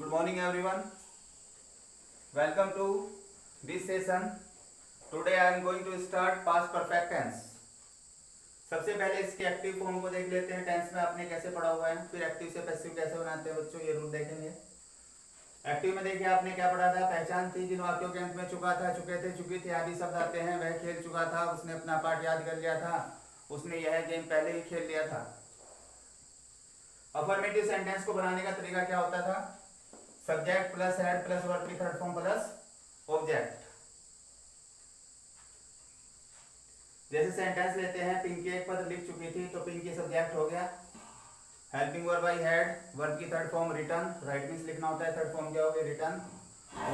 Good morning everyone. Welcome to this session. Today I am going to start past perfect tense. सबसे पहले इसके active form को देख लेते हैं. टेंस में आपने कैसे पढ़ा हुआ है, फिर एक्टिव से पैसिव कैसे बनाते हैं बच्चों, ये रूल देखेंगे. एक्टिव में देखिए आपने क्या पढ़ा था. पहचान थी जिन वाक्यों के अंत में चुका था, चुके थे, चुकी थी आदि शब्द आते हैं. वह खेल चुका था, उसने अपना पाठ याद कर लिया था, उसने यह गेम पहले ही खेल लिया था. अफर्मेटिव सेंटेंस को बनाने का तरीका क्या होता था. Subject plus head plus verb की थर्ड फॉर्म प्लस ऑब्जेक्ट. जैसे सेंटेंस लेते हैं, पिंकी एक पत्र लिख चुकी थी, तो पिंकी सब्जेक्ट हो गया. Helping verb by had, verb की third form written. Write means लिखना होता है, थर्ड फॉर्म क्या होगी written.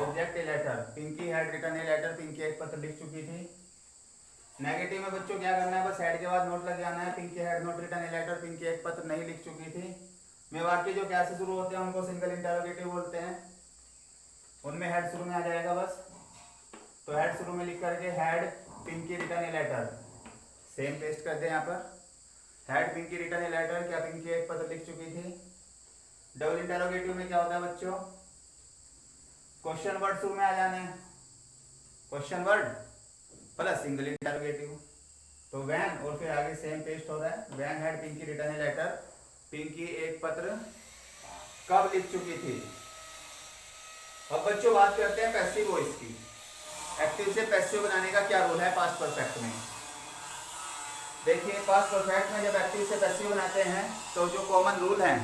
Object a letter, Pinky had written a letter, Pinky एक पत्र लिख चुकी थी. नेगेटिव में बच्चों क्या करना है, बस हेड के बाद नोट लग जाना है. Pinky had not return a letter, Pinky एक पत्र नहीं लिख चुकी थी. में वाक्य जो क्या से शुरू होते हैं उनको सिंगल इंटरोगेटिव बोलते हैं. उनमें हेड शुरू में आ जाएगा बस. तो हेड शुरू में लिख करके had Pinky return a letter, same paste कर दें यहाँ पर. Had Pinky return a letter, क्या पिंकी एक पत्र लिख चुकी थी. डबल इंटरोगेटिव में क्या होता है बच्चों, क्वेश्चन वर्ड शुरू में आ जाने हैं. Question word plus single interrogative, तो व्हेन और फिर आगे सेम पेस्ट हो रहा है. When had Pinky return a letter, Pinky एक पत्र कब लिख चुकी थी. अब बच्चों बात करते हैं पैसिव वॉइस की. एक्टिव से पैसिव बनाने का क्या रोल है पास्ट परफेक्ट में. देखिए पास्ट परफेक्ट में जब एक्टिव से पैसिव बनाते हैं तो जो कॉमन रूल है,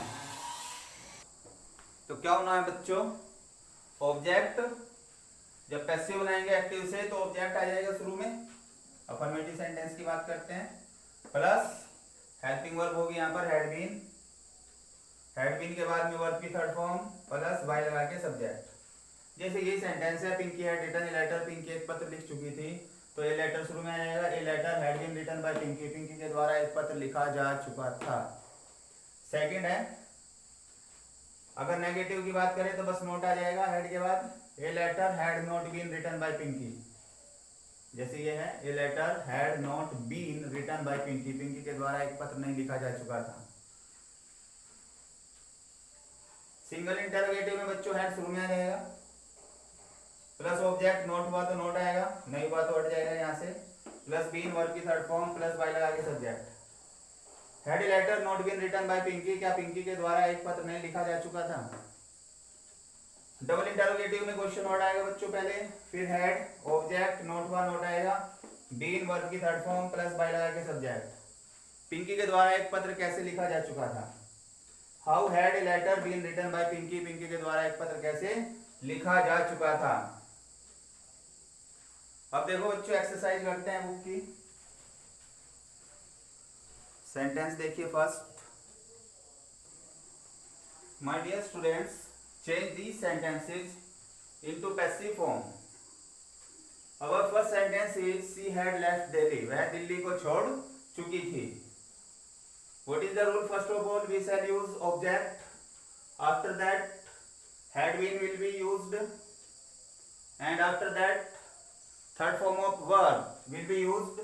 तो क्या होना है बच्चों, ऑब्जेक्ट. जब पैसिव बनाएंगे एक्टिव से तो ऑब्जेक्ट आ जाएगा शुरू में. अफर्मेटिव सेंटेंस की बात करते हैं. प्लस हेल्पिंग वर्ब होगी यहाँ पर हैड बीन. हैड बीन के बाद में वर्ब की थर्ड फॉर्म प्लस बाय लगा के सब्जेक्ट. जैसे ये सेंटेंस है, Pinky had written a letter, Pinky एक पत्र लिख चुकी थी, तो ए लेटर शुरू में आ जाएगा. A letter had been written by Pinky, Pinky के द्वारा एक पत्र लिखा जा चुका था. सेकंड है, अगर नेगेटिव की बात करें तो बस नोट आ जाएगा हेड के बाद. A letter had not been written by Pinky, जैसे ये है a letter had not been written by Pinky, Pinky के द्वारा एक पत्र नहीं लिखा जा चुका था. सिंगल इंटरोगेटिव में बच्चों हेड शुरू में आ जाएगा, प्लस ऑब्जेक्ट. नोट हुआ तो नोट आएगा, नहीं हुआ तो हट जाएगा यहाँ से. प्लस बीन वर्ब की थर्ड फॉर्म प्लस बाय लगा के subject. Had letter not been written by Pinky, क्या पिंकी के द्वारा एक पत्र नहीं लिखा जा चुका था. डबल इंटरोगेटिव में क्वेश्चन वर्ड आएगा बच्चों पहले, फिर हेड ऑब्जेक्ट, नोट हुआ नोट आएगा, बीन वर्ब की थर्ड फॉर्म प्लस बाय लगा के सब्जेक्ट. पिंकी के द्वारा एक पत्र कैसे लिखा जा चुका था. How had a letter been written by Pinky, Pinky के द्वारा एक पत्र कैसे लिखा जा चुका था. अब देखो बच्चों एक्सरसाइज करते हैं बुक की. सेंटेंस देखिए first. My dear students, change these sentences into passive form. Our first sentence is she had left Delhi, वह दिल्ली को छोड़ चुकी थी. What is the rule? First of all, we shall use object. After that, had been will be used, and after that, third form of verb will be used,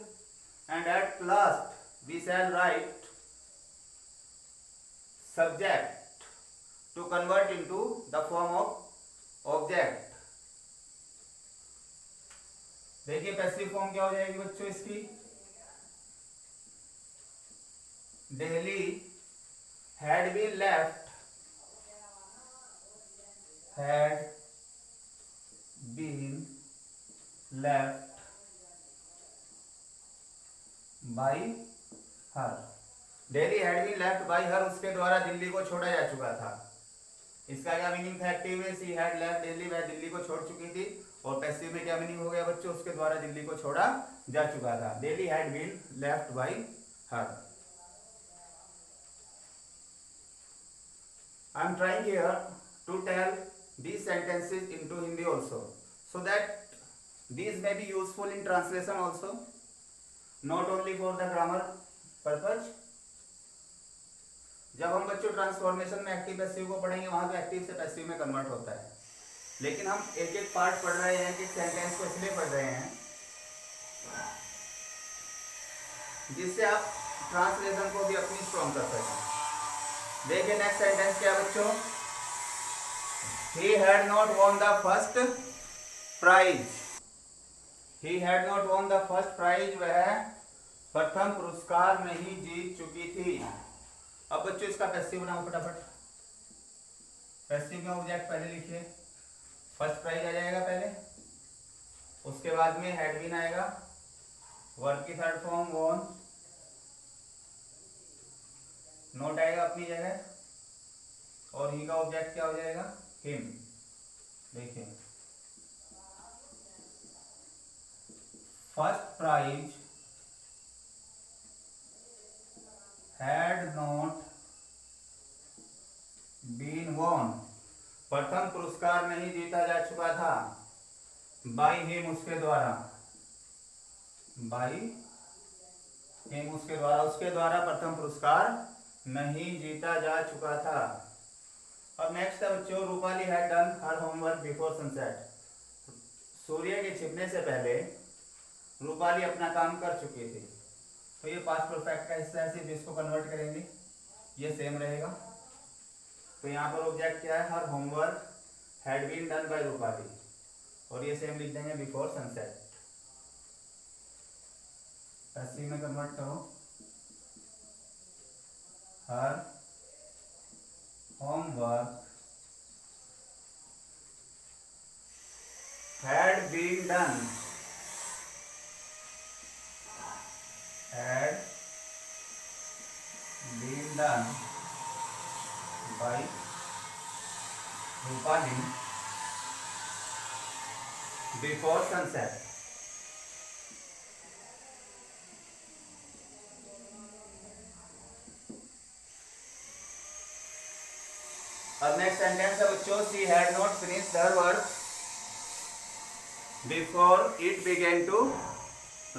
and at last we shall write subject to convert into the form of object. देखिए passive form क्या हो जाएगी बच्चों इसकी. Delhi had been left by her. Delhi had been left by her, उसके द्वारा दिल्ली को छोड़ा जा चुका था. इसका क्या मीनिंग था एक्टिव में, शी हैड लेफ्ट दिल्ली, वह दिल्ली को छोड़ चुकी थी. और पैसिव में क्या मीनिंग हो गया बच्चों, उसके द्वारा दिल्ली को छोड़ा जा चुका था. Delhi had been left by her. I am trying here to tell these sentences into Hindi also, so that these may be useful in translation also, not only for the grammar purpose. जब हम बच्चों transformation में active passive को पढ़ेंगे वहां तो active से passive में कन्वर्ट होता है. लेकिन हम एक एक पार्ट पढ़ रहे हैं, एक सेंटेंस को इसलिए पढ़ रहे हैं जिससे आप ट्रांसलेशन को भी अपनी स्ट्रॉन्ग कर सकें. देखिए नेक्स्ट सेंटेंस क्या है बच्चों. he had not won the first prize. He had not won the first prize. वह प्रथम पुरस्कार नहीं जीत चुकी थी। अब बच्चों इसका पैसिव बनाओ फटाफट। पैसिव में ऑब्जेक्ट पहले लिखिए। फर्स्ट प्राइज आ जाएगा पहले, उसके बाद में हैड बीन आएगा, वर्ब की थर्ड फॉर्म वॉन, नोट आएगा अपनी जगह, और ही का ऑब्जेक्ट क्या हो जाएगा? हिम। देखिए first prize had not been won, प्रथम पुरस्कार नहीं जीता जा चुका था। बाई हिम, उसके द्वारा, बाई हिम उसके द्वारा, उसके द्वारा प्रथम पुरस्कार नहीं जीता जा चुका था। अब नेक्स्ट है बच्चों, Rupali had done her homework before sunset. सूर्य के छिपने से पहले रूपाली अपना काम कर चुकी थी। तो ये पास्ट परफेक्ट का हिस्सा है, सिर्फ इसको कन्वर्ट करेंगे, ये सेम रहेगा। तो यहाँ पर ऑब्जेक्ट क्या है? Her homework had been done by Rupali, और ये सेम लिख देंगे बिफोर सनसेट। ऐसे में कन्वर्ट करो, her homework had been done, had been done by Rupali before sunset. अब नेक्स्ट सेंटेंस है बच्चों, she had not finished her work before it began to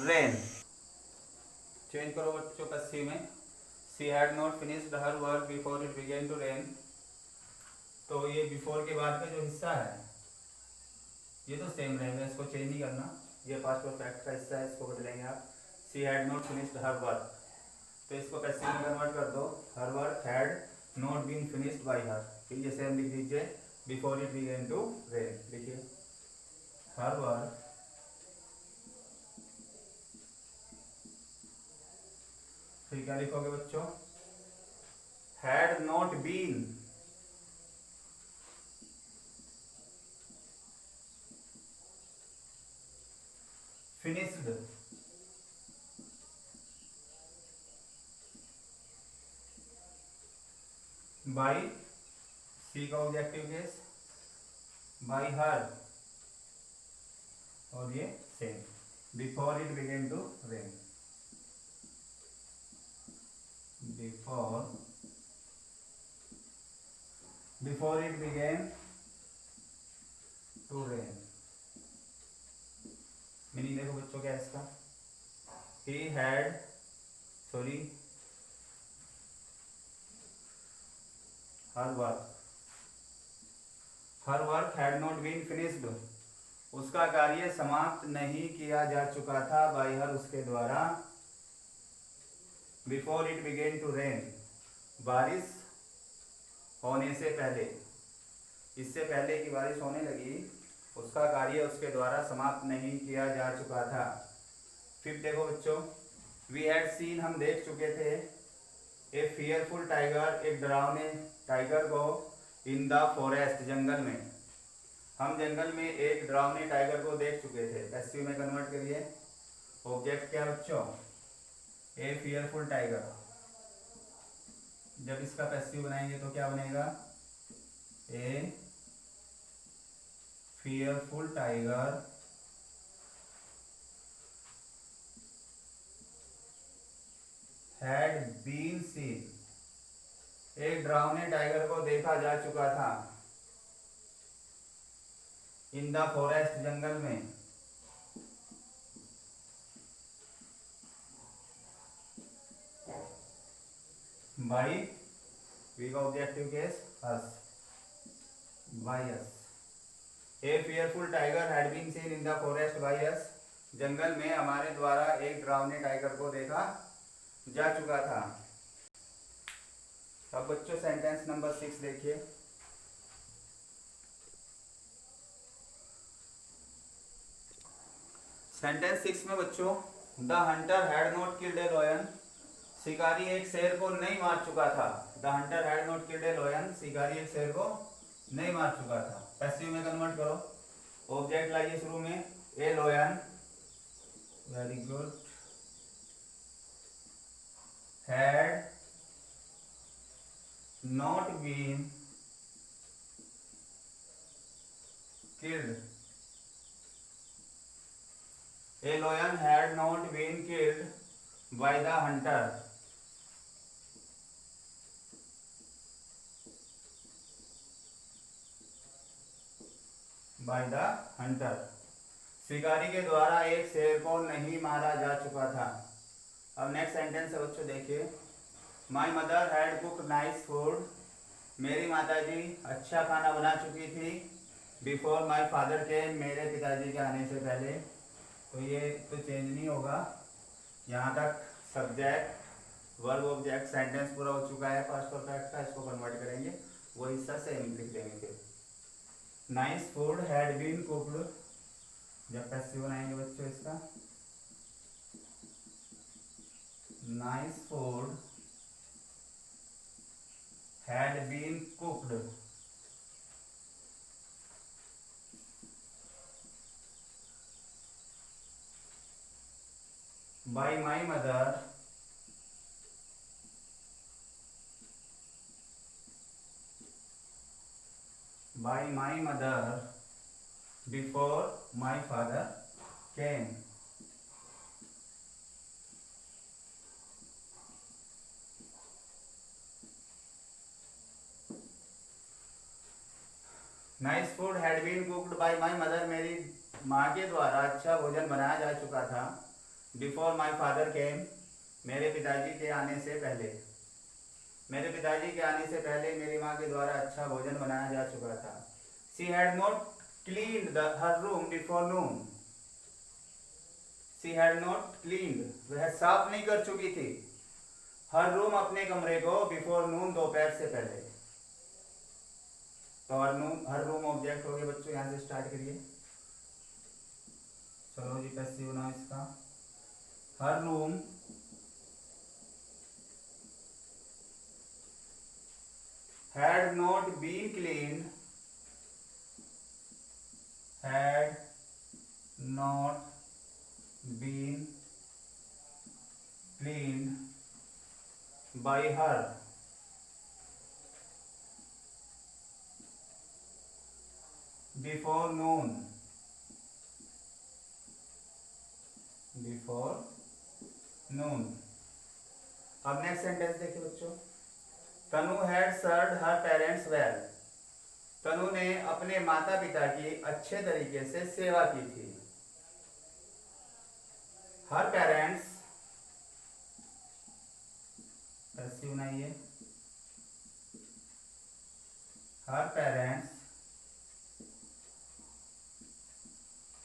rain. Change करो बच्चों पश्चिम में, she had not finished her work before it began to rain. तो ये before के बाद का जो हिस्सा है ये तो सेम रहेगा, इसको चेंज नहीं करना। ये पास्ट परफेक्ट का हिस्सा है, इसको बदलेंगे आप। She had not finished her work, तो इसको पैसिव में कन्वर्ट कर दो, her work had not been finished by her. फिर ये सेम लिख दीजिए, before it began to rain. लिखिए हर वर्क फिर क्या लिखोगे बच्चों? Had not been finished by, she का ऑब्जेक्टिव केस, बाई हर, और ये same before it began to rain, before it began to rain. Meaning देखो बच्चों क्या है इसका, he had, sorry, her work had not been finished, उसका कार्य समाप्त नहीं किया जा चुका था, बाय हर, उसके द्वारा, before it began to rain, बारिश होने से पहले, इससे पहले कि बारिश होने लगी, उसका कार्य उसके द्वारा समाप्त नहीं किया जा चुका था। फिर देखो बच्चों, वी हैड सीन, हम देख चुके थे, ए फियरफुल टाइगर, एक डरावने टाइगर को, इन द फॉरेस्ट, जंगल में, हम जंगल में एक डरावने टाइगर को देख चुके थे। पैसिव में कन्वर्ट करिए, ऑब्जेक्ट क्या बच्चों? A fearful tiger. जब इसका पैसिव बनाएंगे तो क्या बनेगा? A fearful tiger had been seen, एक डरावने टाइगर को देखा जा चुका था, इन द फॉरेस्ट, जंगल में, बाई, वी का objective case us, by us. A fearful tiger had been seen in the forest by us, जंगल में हमारे द्वारा एक डरावने टाइगर को देखा जा चुका था। अब बच्चों सेंटेंस नंबर 6 देखिए, सेंटेंस 6 में बच्चों, the Hunter had not killed A lion, शिकारी एक शेर को नहीं मार चुका था। The Hunter had not killed A lion, शिकारी एक शेर को नहीं मार चुका था। पैसिव में कन्वर्ट करो, ऑब्जेक्ट लाइए शुरू में, a lion, very good, had not been killed. A lion had not been killed by the hunter. By the hunter. शिकारी के द्वारा एक शेर को नहीं मारा जा चुका था। अब नेक्स्ट सेंटेंस है बच्चों, देखिए, my mother had cook nice food, मेरी माताजी अच्छा खाना बना चुकी थी, बिफोर माई फादर के, मेरे पिताजी के आने से पहले। तो ये तो चेंज नहीं होगा, यहाँ तक सब्जेक्ट वर्ब ऑब्जेक्ट सेंटेंस पूरा हो चुका है पास्ट परफेक्ट का। इसको कन्वर्ट करेंगे, वो हिस्सा सेम लिख देंगे। फिर nice food had been cooked, जब पैसिव बनाएंगे बच्चों इसका, nice food had been cooked by my mother before my father came. Nice food had been cooked by my mother, मेरी माँ के द्वारा अच्छा भोजन बनाया जा चुका था। बिफोर माई फादर केम, मेरे पिताजी के आने से पहले, मेरे पिताजी के आने से पहले मेरी माँ के द्वारा अच्छा भोजन बनाया जा चुका था। She had not cleaned her room before Noon, she had not cleaned, वह साफ नहीं कर चुकी थी, हर रूम अपने कमरे को, बिफोर नून, दोपहर से पहले। तो हर रूम ऑब्जेक्ट हो गए बच्चों, यहाँ से स्टार्ट करिए। चलो जी, पैसिव ना इसका, हर room had not been cleaned, had not been cleaned by her before noon, before noon। अब नेक्स्ट सेंटेंस देखिए बच्चों, Tanu had served her parents well, Tanu ने अपने माता पिता की अच्छे तरीके से सेवा की थी। हर पेरेंट्स, पैसिव नहीं है, her parents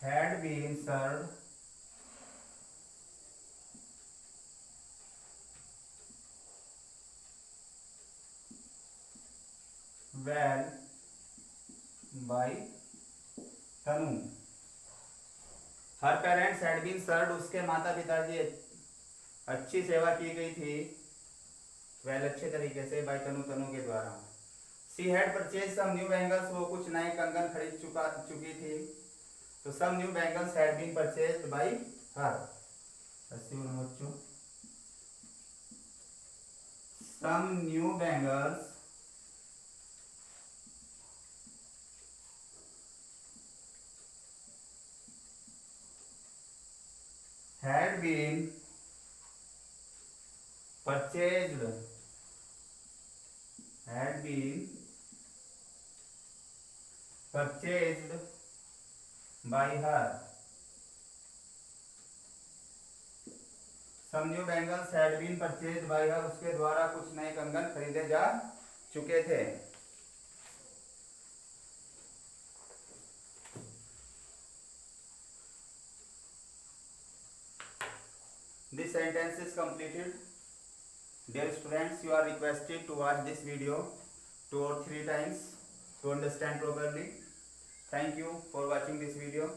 had been served well by Tanu. Her parents had been served, उसके माता पिता की अच्छी सेवा की गई थी, वेल अच्छे तरीके से, बाय तनु, तनु के द्वारा। She had purchase some new bangles, वो कुछ नए कंगन खरीद चुकी थी। तो some new bangles had been purchased by her, बच्चों, some new bangles had been purchased, had been purchased by her, some new bangles had been purchased by her, उसके द्वारा कुछ नए कंगन खरीदे जा चुके थे। This sentence is completed. Dear students, you are requested to watch this video 2 or 3 times to understand properly. Thank you for watching this video.